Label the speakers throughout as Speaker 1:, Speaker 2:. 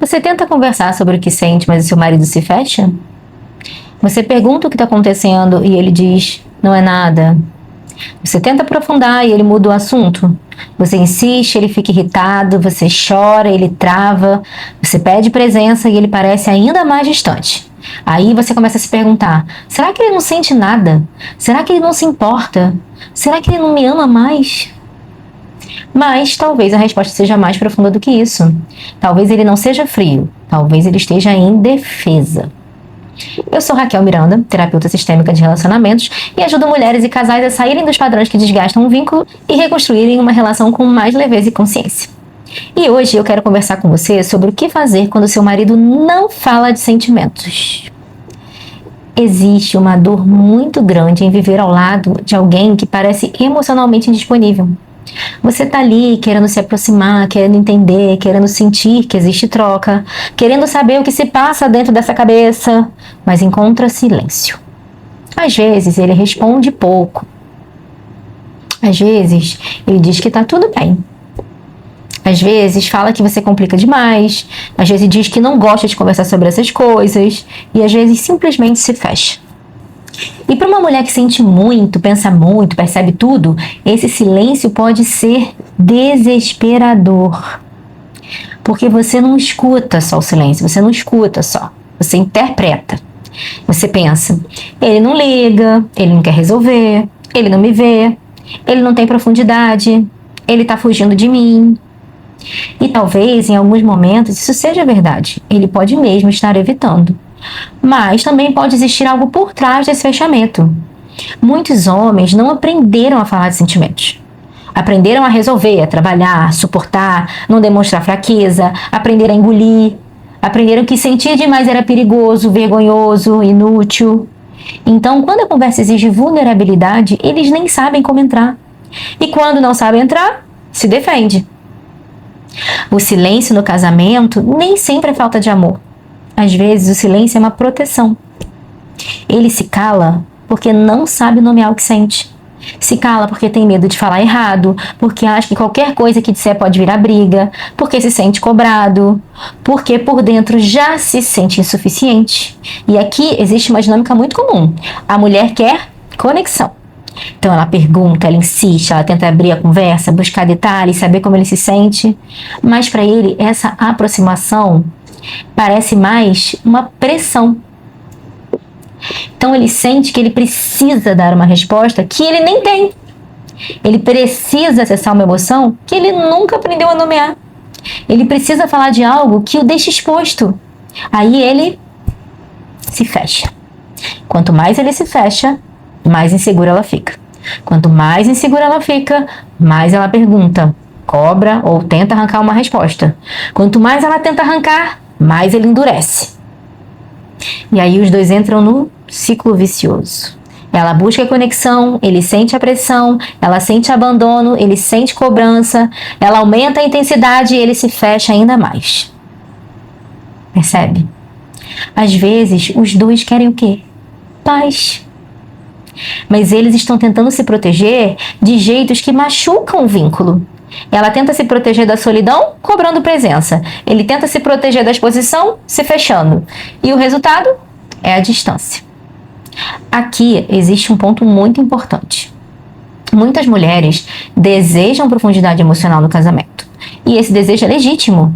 Speaker 1: Você tenta conversar sobre o que sente, mas o seu marido se fecha? Você pergunta o que está acontecendo e ele diz, não é nada. Você tenta aprofundar e ele muda o assunto. Você insiste, ele fica irritado, você chora, ele trava. Você pede presença e ele parece ainda mais distante. Aí você começa a se perguntar, será que ele não sente nada? Será que ele não se importa? Será que ele não me ama mais? Mas talvez a resposta seja mais profunda do que isso. Talvez ele não seja frio, talvez ele esteja em defesa. Eu sou Raquel Miranda, terapeuta sistêmica de relacionamentos, e ajudo mulheres e casais a saírem dos padrões que desgastam um vínculo e reconstruírem uma relação com mais leveza e consciência. E hoje eu quero conversar com você sobre o que fazer quando seu marido não fala de sentimentos. Existe uma dor muito grande em viver ao lado de alguém que parece emocionalmente indisponível. Você tá ali querendo se aproximar, querendo entender, querendo sentir que existe troca, querendo saber o que se passa dentro dessa cabeça, mas encontra silêncio. Às vezes ele responde pouco. Às vezes ele diz que tá tudo bem. Às vezes fala que você complica demais, às vezes diz que não gosta de conversar sobre essas coisas e às vezes simplesmente se fecha. E para uma mulher que sente muito, pensa muito, percebe tudo, esse silêncio pode ser desesperador. Porque você não escuta só o silêncio, você não escuta só, você interpreta. Você pensa, ele não liga, ele não quer resolver, ele não me vê, ele não tem profundidade, ele está fugindo de mim. E talvez em alguns momentos isso seja verdade, ele pode mesmo estar evitando. Mas também pode existir algo por trás desse fechamento. Muitos homens não aprenderam a falar de sentimentos. Aprenderam a resolver, a trabalhar, a suportar, não demonstrar fraqueza, aprenderam a engolir, aprenderam que sentir demais era perigoso, vergonhoso, inútil. Então, quando a conversa exige vulnerabilidade, eles nem sabem como entrar. E quando não sabem entrar, se defende. O silêncio no casamento nem sempre é falta de amor. Às vezes o silêncio é uma proteção. Ele se cala porque não sabe nomear o que sente. Se cala porque tem medo de falar errado, porque acha que qualquer coisa que disser pode virar briga, porque se sente cobrado, porque por dentro já se sente insuficiente. E aqui existe uma dinâmica muito comum. A mulher quer conexão. Então ela pergunta, ela insiste, ela tenta abrir a conversa, buscar detalhes, saber como ele se sente. Mas para ele essa aproximação parece mais uma pressão. Então ele sente que ele precisa dar uma resposta que ele nem tem. Ele precisa acessar uma emoção que ele nunca aprendeu a nomear. Ele precisa falar de algo que o deixa exposto. Aí ele se fecha. Quanto mais ele se fecha, mais insegura ela fica. Quanto mais insegura ela fica, mais ela pergunta, cobra ou tenta arrancar uma resposta. Quanto mais ela tenta arrancar, mais ele endurece. E aí os dois entram no ciclo vicioso. Ela busca conexão, ele sente a pressão, ela sente abandono, ele sente cobrança, ela aumenta a intensidade e ele se fecha ainda mais. Percebe? Às vezes os dois querem o quê? Paz. Mas eles estão tentando se proteger de jeitos que machucam o vínculo. Ela tenta se proteger da solidão, cobrando presença. Ele tenta se proteger da exposição, se fechando. E o resultado é a distância. Aqui existe um ponto muito importante. Muitas mulheres desejam profundidade emocional no casamento. E esse desejo é legítimo.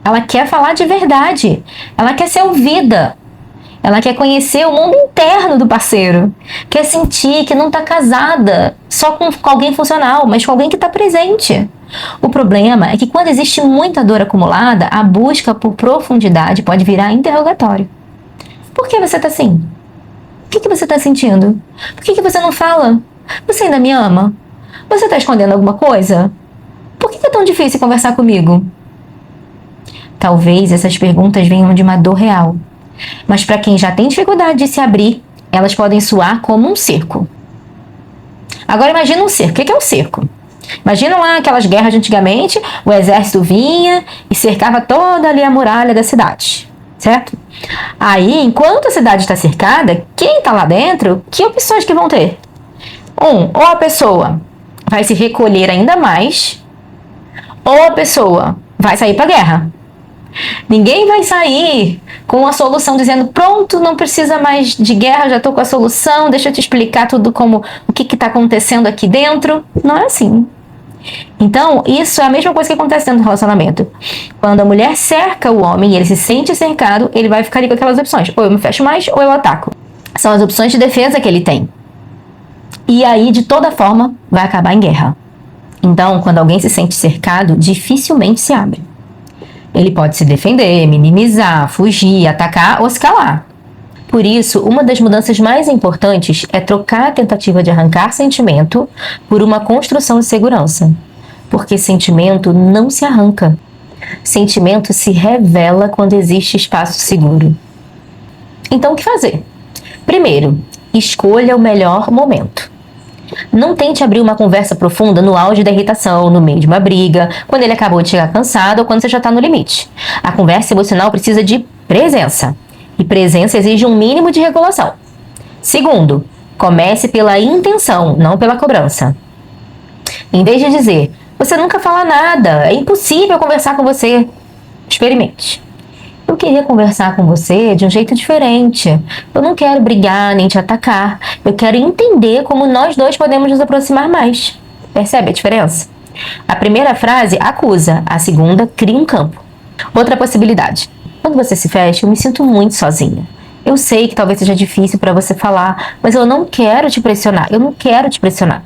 Speaker 1: Ela quer falar de verdade. Ela quer ser ouvida. Ela quer conhecer o mundo interno do parceiro. Quer sentir que não está casada só com alguém funcional, mas com alguém que está presente. O problema é que quando existe muita dor acumulada, a busca por profundidade pode virar interrogatório. Por que você está assim? O que você está sentindo? Por que você não fala? Você ainda me ama? Você está escondendo alguma coisa? Por que é tão difícil conversar comigo? Talvez essas perguntas venham de uma dor real. Mas para quem já tem dificuldade de se abrir, elas podem soar como um cerco. Agora imagina um cerco. O que é um cerco? Imagina lá aquelas guerras de antigamente, o exército vinha e cercava toda ali a muralha da cidade, certo? Aí, enquanto a cidade está cercada, quem está lá dentro, que opções que vão ter? Ou a pessoa vai se recolher ainda mais, ou a pessoa vai sair para a guerra. Ninguém vai sair com a solução dizendo, pronto, não precisa mais de guerra, já estou com a solução, deixa eu te explicar tudo o que está acontecendo aqui dentro. Não é assim. Então, isso é a mesma coisa que acontece dentro do relacionamento. Quando a mulher cerca o homem e ele se sente cercado, ele vai ficar ali com aquelas opções. Ou eu me fecho mais, ou eu ataco. São as opções de defesa que ele tem. E aí, de toda forma, vai acabar em guerra. Então, quando alguém se sente cercado, dificilmente se abre. Ele pode se defender, minimizar, fugir, atacar ou se calar. Por isso, uma das mudanças mais importantes é trocar a tentativa de arrancar sentimento por uma construção de segurança. Porque sentimento não se arranca. Sentimento se revela quando existe espaço seguro. Então, o que fazer? Primeiro, escolha o melhor momento. Não tente abrir uma conversa profunda no auge da irritação, no meio de uma briga, quando ele acabou de chegar cansado ou quando você já está no limite. A conversa emocional precisa de presença. E presença exige um mínimo de regulação. Segundo, comece pela intenção, não pela cobrança. Em vez de dizer, você nunca fala nada, é impossível conversar com você, experimente. Eu queria conversar com você de um jeito diferente. Eu não quero brigar nem te atacar. Eu quero entender como nós dois podemos nos aproximar mais. Percebe a diferença? A primeira frase acusa, a segunda cria um campo. Outra possibilidade. Quando você se fecha, eu me sinto muito sozinha. Eu sei que talvez seja difícil para você falar, mas eu não quero te pressionar. Eu não quero te pressionar.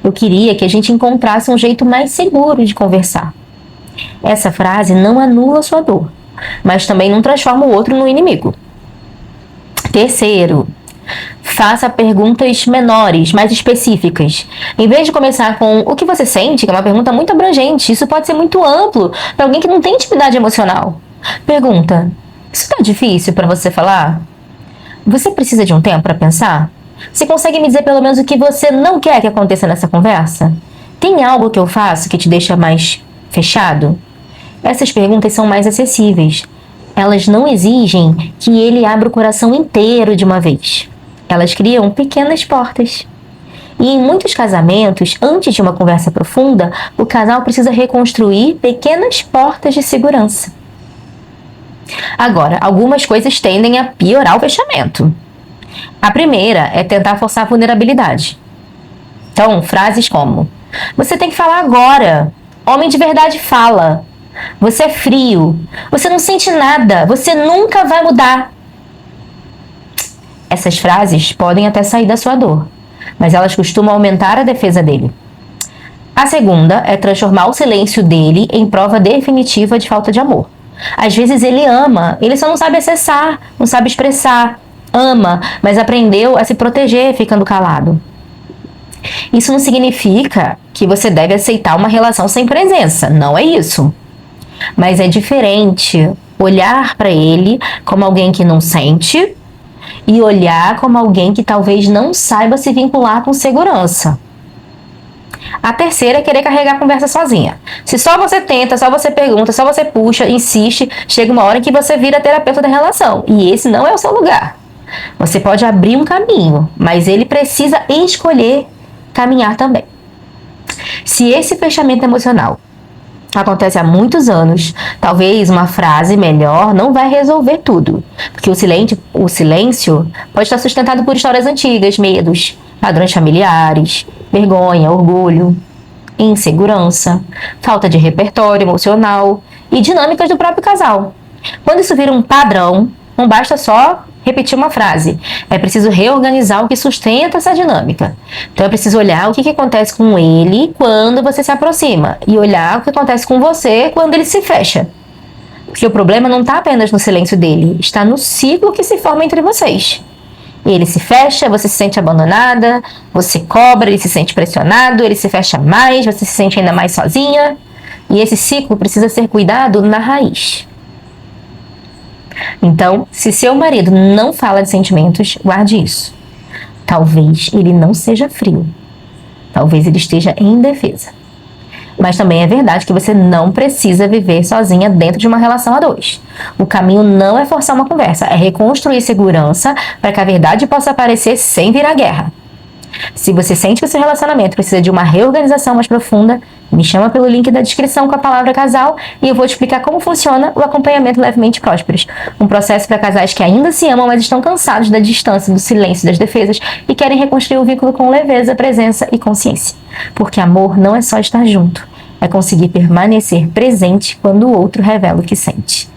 Speaker 1: Eu queria que a gente encontrasse um jeito mais seguro de conversar. Essa frase não anula sua dor, mas também não transforma o outro no inimigo. Terceiro, faça perguntas menores, mais específicas. Em vez de começar com o que você sente, que é uma pergunta muito abrangente, isso pode ser muito amplo para alguém que não tem intimidade emocional. Pergunta, isso tá difícil para você falar? Você precisa de um tempo para pensar? Você consegue me dizer pelo menos o que você não quer que aconteça nessa conversa? Tem algo que eu faço que te deixa mais fechado? Essas perguntas são mais acessíveis. Elas não exigem que ele abra o coração inteiro de uma vez. Elas criam pequenas portas. E em muitos casamentos, antes de uma conversa profunda, o casal precisa reconstruir pequenas portas de segurança. Agora, algumas coisas tendem a piorar o fechamento. A primeira é tentar forçar a vulnerabilidade. Então, frases como: você tem que falar agora. Homem de verdade fala. Você é frio. Você não sente nada. Você nunca vai mudar. Essas frases podem até sair da sua dor, mas elas costumam aumentar a defesa dele. A segunda é transformar o silêncio dele em prova definitiva de falta de amor. Às vezes ele ama, ele só não sabe acessar, não sabe expressar. Ama, mas aprendeu a se proteger ficando calado. Isso não significa que você deve aceitar uma relação sem presença, não é isso. Mas é diferente olhar para ele como alguém que não sente e olhar como alguém que talvez não saiba se vincular com segurança. A terceira é querer carregar a conversa sozinha. Se só você tenta, só você pergunta, só você puxa, insiste, chega uma hora em que você vira terapeuta da relação. E esse não é o seu lugar. Você pode abrir um caminho, mas ele precisa escolher caminhar também. Se esse fechamento emocional acontece há muitos anos, talvez uma frase melhor não vai resolver tudo. Porque o silêncio pode estar sustentado por histórias antigas, medos, padrões familiares, vergonha, orgulho, insegurança, falta de repertório emocional e dinâmicas do próprio casal. Quando isso vira um padrão, não basta só repetir uma frase. É preciso reorganizar o que sustenta essa dinâmica. Então é preciso olhar o que acontece com ele quando você se aproxima e olhar o que acontece com você quando ele se fecha. Porque o problema não está apenas no silêncio dele, está no ciclo que se forma entre vocês. Ele se fecha, você se sente abandonada, você cobra, ele se sente pressionado, ele se fecha mais, você se sente ainda mais sozinha. E esse ciclo precisa ser cuidado na raiz. Então, se seu marido não fala de sentimentos, guarde isso. Talvez ele não seja frio. Talvez ele esteja em defesa. Mas também é verdade que você não precisa viver sozinha dentro de uma relação a dois. O caminho não é forçar uma conversa, é reconstruir segurança para que a verdade possa aparecer sem virar guerra. Se você sente que o seu relacionamento precisa de uma reorganização mais profunda, Me chama pelo link da descrição com a palavra casal e eu vou te explicar como funciona o acompanhamento levemente prósperos. Um processo para casais que ainda se amam, mas estão cansados da distância, do silêncio, das defesas e querem reconstruir o vínculo com leveza, presença e consciência. Porque amor não é só estar junto, é conseguir permanecer presente quando o outro revela o que sente.